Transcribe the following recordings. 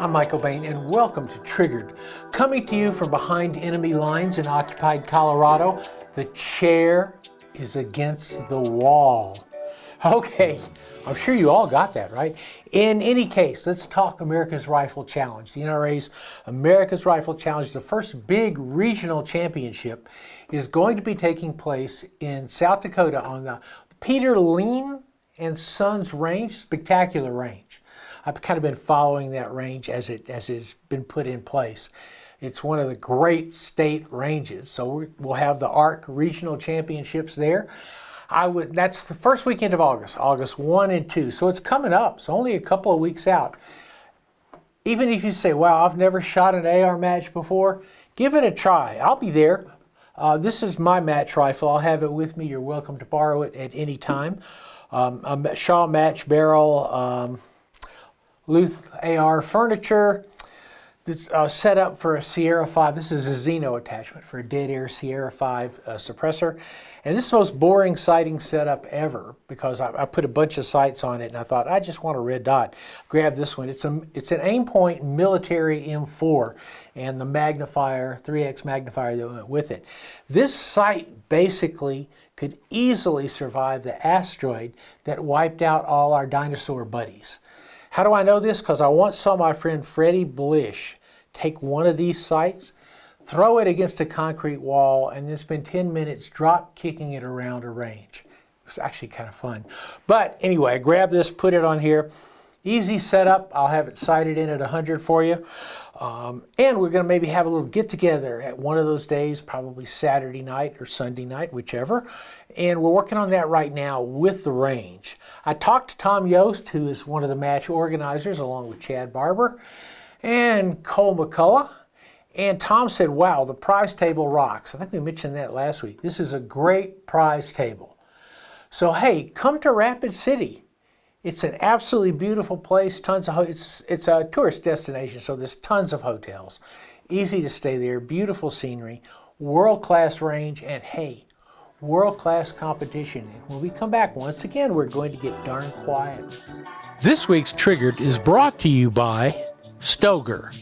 I'm Michael Bain and welcome to Triggered. Coming to you from behind enemy lines in occupied Colorado, the chair is against the wall. Okay, I'm sure you all got that, right? In any case, let's talk America's Rifle Challenge. The NRA's America's Rifle Challenge, the first big regional championship, is going to be taking place in South Dakota on the Peter Lean and Sons range, spectacular range. I've kind of been following that range as it's been put in place. It's one of the great state ranges. So we'll have the ARC Regional Championships there. That's the first weekend of August, August 1 and 2. So it's coming up. It's only a couple of weeks out. Even if you say, wow, I've never shot an AR match before, give it a try. I'll be there. This is my match rifle. I'll have it with me. You're welcome to borrow it at any time. A Shaw match barrel, Luth AR furniture. This set up for a Sierra 5. This is a Xeno attachment for a dead air Sierra 5 suppressor. And this is the most boring sighting setup ever because I put a bunch of sights on it and I thought, I just want a red dot. Grab this one. It's an Aimpoint Military M4 and the magnifier, 3X magnifier that went with it. This sight basically could easily survive the asteroid that wiped out all our dinosaur buddies. How do I know this? Because I once saw my friend Freddie Blish take one of these sights, throw it against a concrete wall, and then spend 10 minutes drop kicking it around a range. It was actually kind of fun. But anyway, I grabbed this, put it on here. Easy setup. I'll have it sighted in at 100 for you. And we're going to maybe have a little get-together at one of those days, probably Saturday night or Sunday night, whichever. And we're working on that right now with the range. I talked to Tom Yost, who is one of the match organizers, along with Chad Barber and Cole McCullough. And Tom said, wow, the prize table rocks. I think we mentioned that last week. This is a great prize table. So, hey, come to Rapid City. It's an absolutely beautiful place. It's a tourist destination, so there's tons of hotels. Easy to stay there, beautiful scenery, world-class range, and hey, world-class competition. And when we come back, once again, we're going to get darn quiet. This week's Triggered is brought to you by Stoeger.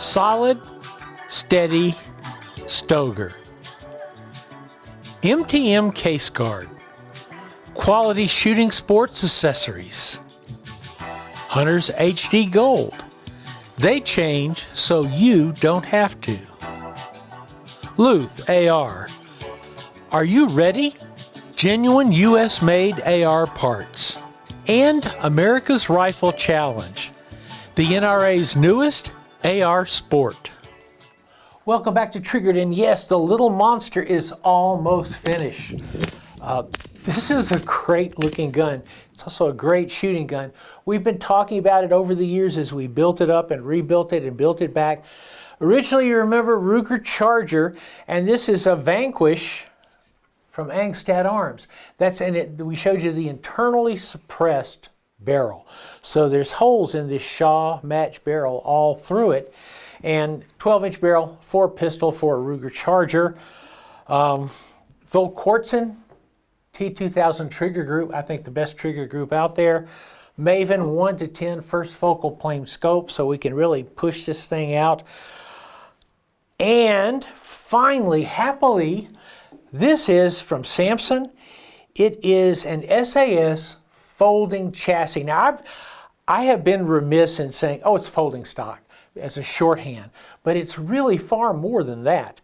Solid, steady, Stoeger. MTM Case-Gard. Quality shooting sports accessories. Hunter's HD Gold. They change so you don't have to. Luth AR. Are you ready? Genuine US made AR parts. And America's Rifle Challenge, the NRA's newest AR sport. Welcome back to Triggered, and yes, the little monster is almost finished. This is a great looking gun. It's also a great shooting gun. We've been talking about it over the years as we built it up and rebuilt it and built it back. Originally, you remember Ruger Charger, and this is a Vanquish from Angstad Arms. That's in it. We showed you the internally suppressed barrel. So there's holes in this Shaw match barrel all through it. And 12-inch barrel, 4 pistol for a Ruger Charger. Volquartsen T2000 trigger group, I think the best trigger group out there. Maven 1 to 10 first focal plane scope, so we can really push this thing out. And finally, happily, this is from Samson. It is an SAS Folding Chassis. Now, I have been remiss in saying, oh, it's folding stock as a shorthand, but it's really far more than that.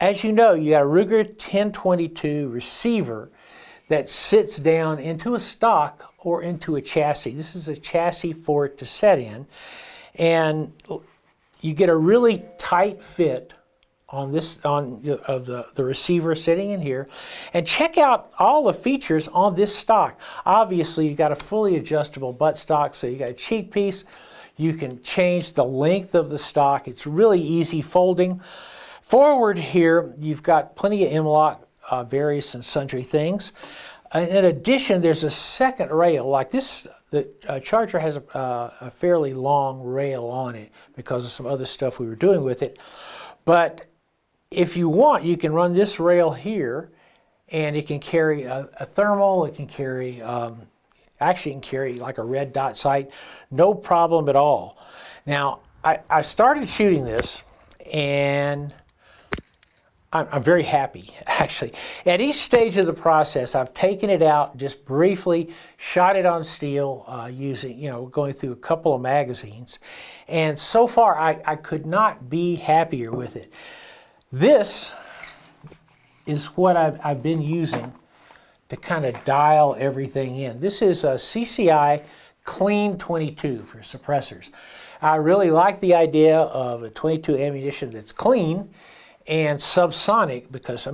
As you know, you got a Ruger 1022 receiver that sits down into a stock or into a chassis. This is a chassis for it to set in. And you get a really tight fit on the receiver sitting in here. And check out all the features on this stock. Obviously, you got a fully adjustable butt stock, so you got a cheek piece. You can change the length of the stock. It's really easy folding. Forward here, you've got plenty of M-LOK, various and sundry things. In addition, there's a second rail. Like this, the Charger has a fairly long rail on it because of some other stuff we were doing with it. But if you want, you can run this rail here, and it can carry a thermal. It can carry Actually, you can carry like a red dot sight, no problem at all. Now, I started shooting this, and I'm very happy, actually. At each stage of the process, I've taken it out just briefly, shot it on steel, using, going through a couple of magazines. And so far, I could not be happier with it. This is what I've been using to kind of dial everything in. This is a CCI Clean 22 for suppressors. I really like the idea of a 22 ammunition that's clean and subsonic, because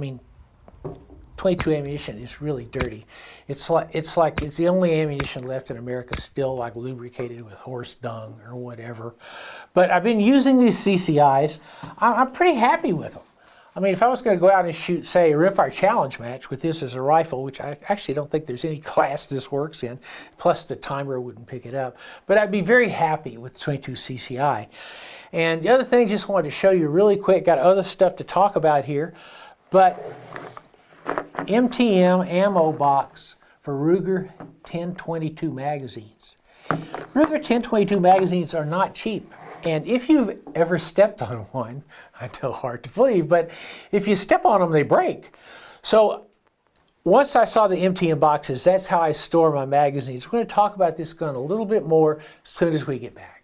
22 ammunition is really dirty. It's the only ammunition left in America still like lubricated with horse dung or whatever. But I've been using these CCIs. I'm pretty happy with them. If I was going to go out and shoot, say, a rimfire challenge match with this as a rifle, which I actually don't think there's any class this works in, plus the timer wouldn't pick it up, but I'd be very happy with 22 CCI. And the other thing, just wanted to show you really quick, got other stuff to talk about here, but MTM ammo box for Ruger 1022 magazines. Ruger 1022 magazines are not cheap. And if you've ever stepped on one, I know, hard to believe, but if you step on them, they break. So once I saw the MTM boxes, that's how I store my magazines. We're going to talk about this gun a little bit more as soon as we get back.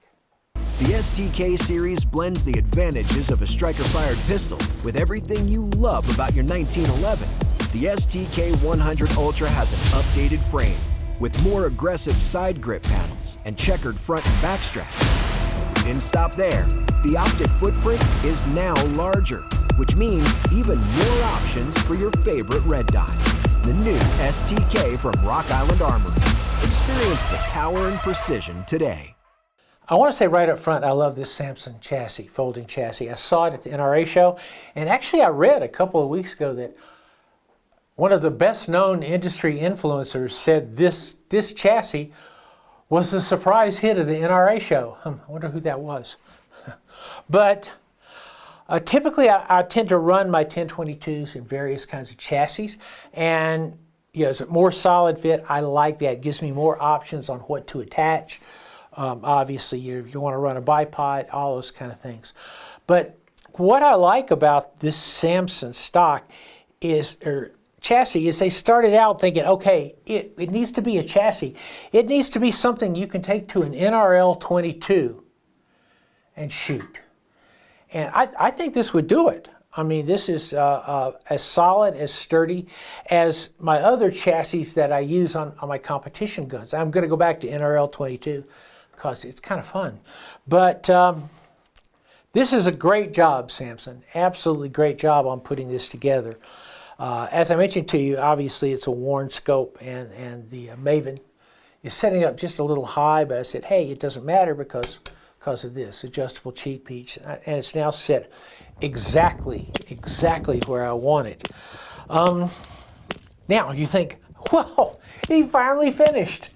The STK series blends the advantages of a striker-fired pistol with everything you love about your 1911. The STK 100 Ultra has an updated frame with more aggressive side grip panels and checkered front and back straps. We didn't stop there. The optic footprint is now larger, which means even more options for your favorite red dot. The new STK from Rock Island Armory. Experience the power and precision today. I want to say right up front, I love this Samson chassis, folding chassis. I saw it at the NRA show, and actually I read a couple of weeks ago that one of the best known industry influencers said this chassis was the surprise hit of the NRA show. I wonder who that was. But typically I tend to run my 1022s in various kinds of chassis, and as a more solid fit, I like that. It gives me more options on what to attach. Obviously, you want to run a bipod, all those kind of things. But what I like about this Samson stock chassis is they started out thinking, okay, it needs to be a chassis. It needs to be something you can take to an NRL 22 and shoot. And I think this would do it. This is as solid, as sturdy as my other chassis that I use on my competition guns. I'm going to go back to NRL 22 because it's kind of fun. But this is a great job, Samson. Absolutely great job on putting this together. As I mentioned to you, obviously it's a worn scope, and the Maven is setting up just a little high, but I said, hey, it doesn't matter because of this adjustable cheek piece, and it's now set exactly where I want it. Now you think, well, he finally finished.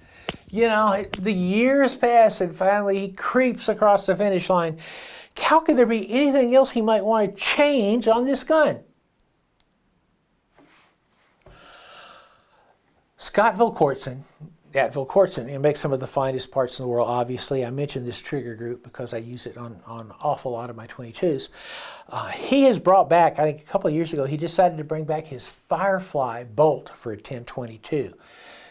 The years pass and finally he creeps across the finish line. How could there be anything else he might want to change on this gun? Scott Vilkortsen, at Vilkortsen, he makes some of the finest parts in the world, obviously. I mentioned this trigger group because I use it on an awful lot of my 22s. He has brought back, I think a couple of years ago, he decided to bring back his Firefly bolt for a 1022.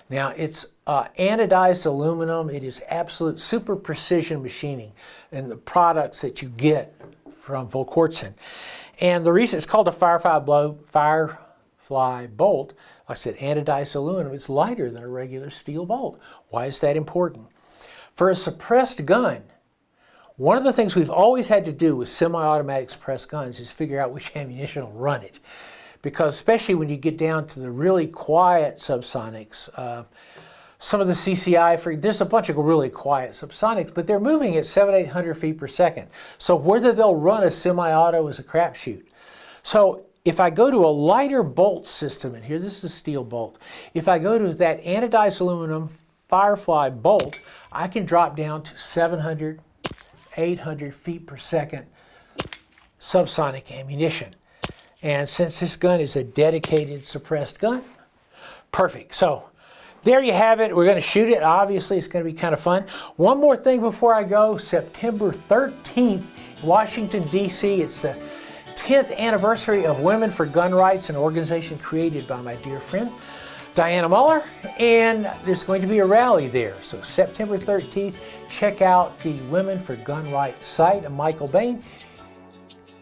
Now, it's anodized aluminum. It is absolute super precision machining in the products that you get from Vilkortsen. And the reason it's called a Firefly bolt, like I said, anodized aluminum, it's lighter than a regular steel bolt. Why is that important? For a suppressed gun, one of the things we've always had to do with semi-automatic suppressed guns is figure out which ammunition will run it. Because especially when you get down to the really quiet subsonics, some of the CCI, there's a bunch of really quiet subsonics, but they're moving at 700-800 feet per second. So whether they'll run a semi-auto is a crapshoot. So if I go to a lighter bolt system, and here this is a steel bolt, if I go to that anodized aluminum Firefly bolt, I can drop down to 700, 800 feet per second subsonic ammunition. And since this gun is a dedicated suppressed gun, perfect. So there you have it. We're going to shoot it. Obviously, it's going to be kind of fun. One more thing before I go. September 13th, Washington, D.C. It's the 10th anniversary of Women for Gun Rights, an organization created by my dear friend Diana Muller, and there's going to be a rally there. So September 13th, check out the Women for Gun Rights site of Michael Bain.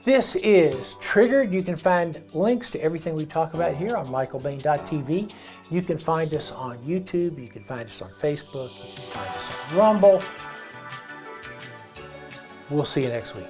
This is Triggered. You can find links to everything we talk about here on michaelbain.tv. You can find us on YouTube. You can find us on Facebook. You can find us on Rumble. We'll see you next week.